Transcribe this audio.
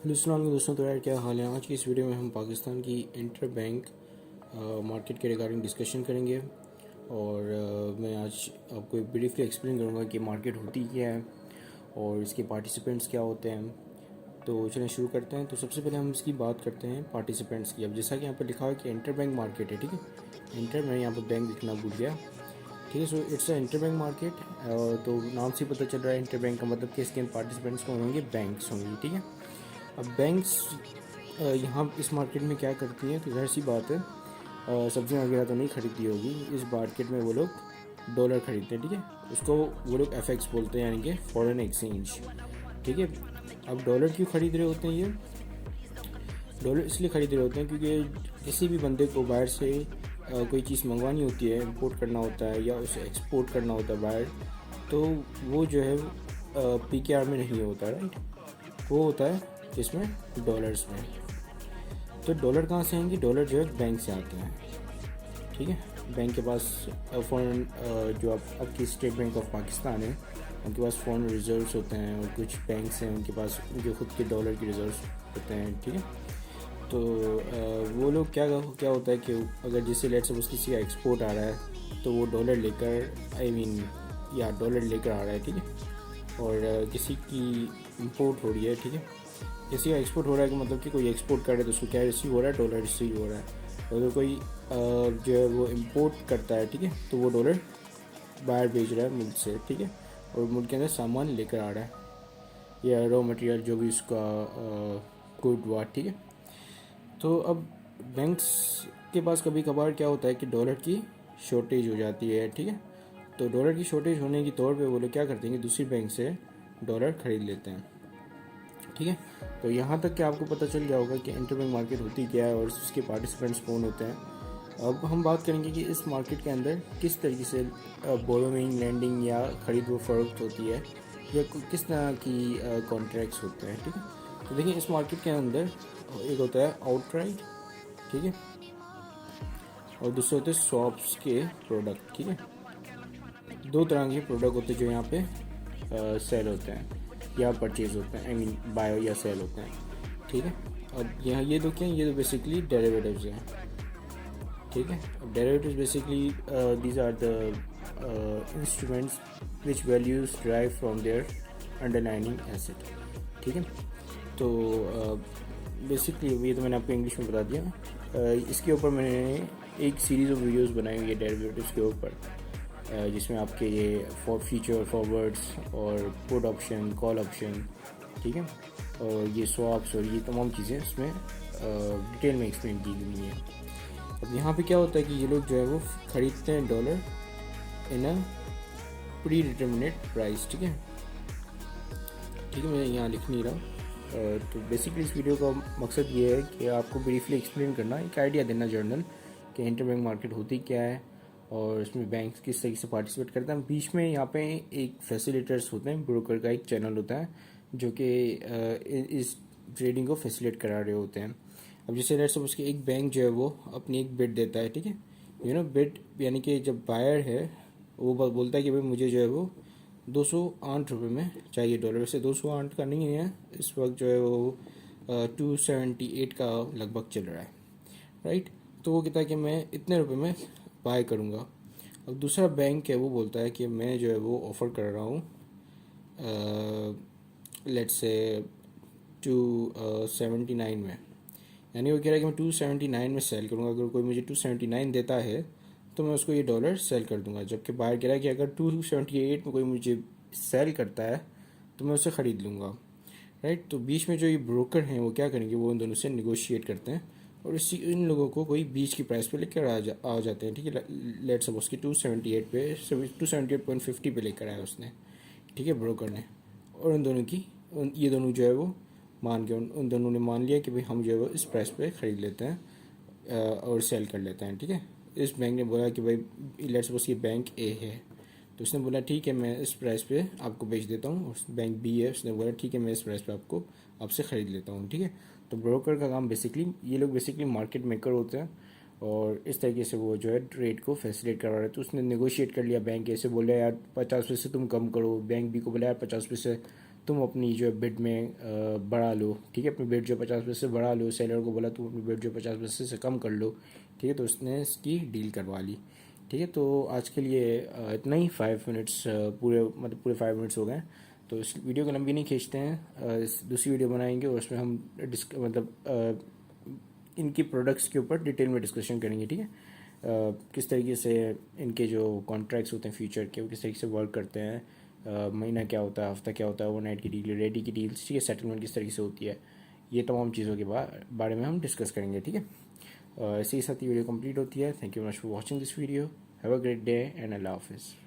Hello अस्सलाम वालेकुम दोस्तों। तो यार क्या हाल है। आज की इस वीडियो में हम पाकिस्तान की इंटर बैंक मार्केट के रिगार्डिंग डिस्कशन करेंगे और मैं आज आपको ब्रीफली एक्सप्लेन करूंगा कि मार्केट होती क्या है और इसके पार्टिसिपेंट्स क्या होते हैं। तो चलिए शुरू करते हैं। तो सबसे पहले हम इसकी बात करते हैं पार्टिसिपेंट्स की। अब जैसा कि यहाँ पर लिखा हुआ है कि इंटर बैंक मार्केट है, ठीक है। इंटर, मैं यहाँ पर बैंक लिखना भूल गया, ठीक है। So it's a inter bank market. तो नाम से पता चल रहा है इंटर बैंक का मतलब कि इसके पार्टिसिपेंट्स कौन होंगे, बैंक्स होंगी, ठीक है। अब बैंक्स यहाँ इस मार्केट में क्या करती हैं, तो जाहिर सी बात है सब्जियाँ वगैरह तो नहीं खरीदती होगी। इस मार्केट में वो लोग डॉलर खरीदते हैं, ठीक है। उसको वो लोग एफएक्स बोलते हैं, यानी कि फॉरेन एक्सचेंज, ठीक है। अब डॉलर क्यों खरीद रहे होते हैं ये? डॉलर इसलिए खरीद रहे होते हैं क्योंकि किसी भी बंदे को बाहर से कोई चीज़ मंगवानी होती है, इंपोर्ट करना होता है या उसे एक्सपोर्ट करना होता है बाहर, तो वो जो है पीकेआर में नहीं होता, राइट। वो होता है इसमें डॉलर्स में। तो डॉलर कहाँ से आएंगे? डॉलर जो है बैंक से आते हैं, ठीक है। बैंक के पास फॉरेन जो आपकी स्टेट बैंक ऑफ पाकिस्तान है, उनके पास फॉरेन रिजर्व्स होते हैं और कुछ बैंक्स हैं उनके पास उनके खुद के डॉलर के रिजर्व्स होते हैं, ठीक है। तो वो लोग क्या क्या होता है कि अगर जैसे लेट सपोज किसी का एक्सपोर्ट आ रहा है तो वो डॉलर लेकर या डॉलर लेकर आ रहा है, ठीक है। और किसी की इंपोर्ट हो रही है, ठीक है। किसी का एक्सपोर्ट हो रहा है कि मतलब कि कोई एक्सपोर्ट कर रहा है तो उसको क्या रिसीव हो रहा है? डॉलर रिसीव हो रहा है। और अगर कोई जो है वो इम्पोर्ट करता है, ठीक है, तो वो डॉलर बाहर भेज रहा है मुल्क से, ठीक है। और मुल्क के अंदर सामान लेकर आ रहा है या रॉ मटेरियल जो भी उसका गुड हुआ, ठीक है। तो अब बैंक्स के पास कभी कभार क्या होता है कि डॉलर की शॉर्टेज हो जाती है, ठीक है। तो डॉलर की शॉर्टेज होने के तौर पे वो लोग क्या करते हैं कि दूसरी बैंक से डॉलर खरीद लेते हैं, ठीक है। तो यहाँ तक कि आपको पता चल गया होगा कि इंटरबैंक मार्केट होती क्या है और उसके पार्टिसिपेंट्स कौन होते हैं। अब हम बात करेंगे कि इस मार्केट के अंदर किस तरीके से बोरोइंग, लैंडिंग या खरीद व फरोख्त होती है या किस तरह की कॉन्ट्रैक्ट्स होते हैं, ठीक है। तो देखिए इस मार्केट के अंदर एक होता है आउटराइट, ठीक है, और दूसरे होते हैं स्वैप्स के प्रोडक्ट, ठीक है। दो तरह के प्रोडक्ट होते हैं जो यहाँ पे सेल होते हैं या परचेज होते हैं, आई मीन बाय या सेल होते हैं, ठीक है। अब यहाँ ये दो क्या हैं? ये तो बेसिकली डेरिवेटिव्स हैं, ठीक है। अब derivatives basically these are the instruments which values drive from their underlining asset, ठीक है। तो बेसिकली ये तो मैंने आपको इंग्लिश में बता दिया। इसके ऊपर मैंने एक सीरीज़ ऑफ वीडियोस बनाई हुई है डेरिवेटिव्स के ऊपर, जिसमें आपके ये फ्यूचर फॉरवर्ड्स और पुट ऑप्शन, कॉल ऑप्शन, ठीक है, और ये स्वैप्स और ये तमाम चीज़ें इसमें डिटेल में एक्सप्लेन की गई हैं। अब यहाँ पे क्या होता है कि ये लोग जो है वो ख़रीदते हैं dollar in a pre determinate price, ठीक है। ठीक है, मैं यहाँ लिख नहीं रहा। तो बेसिकली इस वीडियो का मकसद ये है कि आपको ब्रीफली एक्सप्लेन करना, एक आइडिया देना जनरल कि इंटरबैंक मार्केट होती क्या है और इसमें बैंक किस तरीके से पार्टिसिपेट करते हैं। बीच में यहाँ पे एक फैसिलिटेटर्स होते हैं, ब्रोकर का एक चैनल होता है जो कि इस ट्रेडिंग को फैसिलिटेट करा रहे होते हैं। अब जैसे लेट्स सपोज कि एक बैंक जो है वो अपनी एक बिड देता है, ठीक है। बिड यानी कि जब बायर है वो बोलता है कि भाई मुझे जो है वो 208 रुपये में चाहिए डॉलर। वैसे 208 का नहीं है, इस वक्त जो है वो 278 का लगभग चल रहा है, राइट। तो वो कहता है कि मैं इतने रुपए में बाय करूँगा। अब दूसरा बैंक है वो बोलता है कि मैं जो है वो ऑफ़र कर रहा हूँ लेट्स से 279 में, यानी वो कह रहा है कि मैं 279 में सेल करूँगा। अगर कोई मुझे 279 देता है तो मैं उसको ये डॉलर सेल कर दूंगा। जबकि बाहर कह रहा है कि अगर 278 में कोई मुझे सेल करता है तो मैं उसे ख़रीद लूँगा, राइट। तो बीच में जो ये ब्रोकर हैं वो क्या करेंगे, वो उन दोनों से निगोशिएट करते हैं और इसी इन लोगों को कोई बीच की प्राइस पे लेकर आ जाते हैं, ठीक है। लेट सपोज कि 278 पे 278.50 पे लेकर आया उसने, ठीक है, ब्रोकर ने। और उन दोनों की ये दोनों जो है वो मान के उन दोनों ने मान लिया कि भाई हम जो है वो इस प्राइस पे ख़रीद लेते हैं और सेल कर लेते हैं, ठीक है। इस बैंक ने बोला कि भाई लेट्स सपोज ये बैंक ए है, तो उसने बोला ठीक है मैं इस प्राइस पे आपको बेच देता हूँ। और बैंक बी है, उसने बोला ठीक है मैं इस प्राइस पे आपसे ख़रीद लेता हूँ, ठीक है। तो ब्रोकर का काम बेसिकली, ये लोग बेसिकली मार्केट मेकर होते हैं और इस तरीके से वो जो है ट्रेड को फैसिलिटेट करवा रहे थे। तो उसने नेगोशिएट कर लिया बैंक ए से, बोला यार 50 पैसे तुम कम करो, बैंक बी को बोला यार 50 पैसे तुम अपनी जो बिड में बढ़ा लो, ठीक है, अपनी बिड जो 50% बढ़ा लो, सेलर को बोला तुम अपनी बिड जो 50% से कम कर लो, ठीक है, तो उसने इसकी डील करवा ली। ठीक है, तो आज के लिए इतना ही, 5 मिनट्स पूरे, मतलब पूरे 5 मिनट्स हो गए, तो इस वीडियो को लंबी नहीं खींचते हैं। दूसरी वीडियो बनाएंगे और उसमें हम इनकी प्रोडक्ट्स के ऊपर डिटेल में डिस्कशन करेंगे, ठीक है। किस तरीके से इनके जो कॉन्ट्रैक्ट्स होते हैं फ्यूचर के, वो किस तरीके से वर्क करते हैं, महीना क्या होता है, हफ्ता क्या होता है, ओवरनाइट की डील, रेडी की डील्स, ठीक है, सेटलमेंट किस तरीके से होती है, ये तमाम चीज़ों के बारे में हम डिस्कस करेंगे, ठीक है। इसी के साथ ये वीडियो कंप्लीट होती है। Thank you much for watching this video. Have a great day and अल्लाह हाफिज़।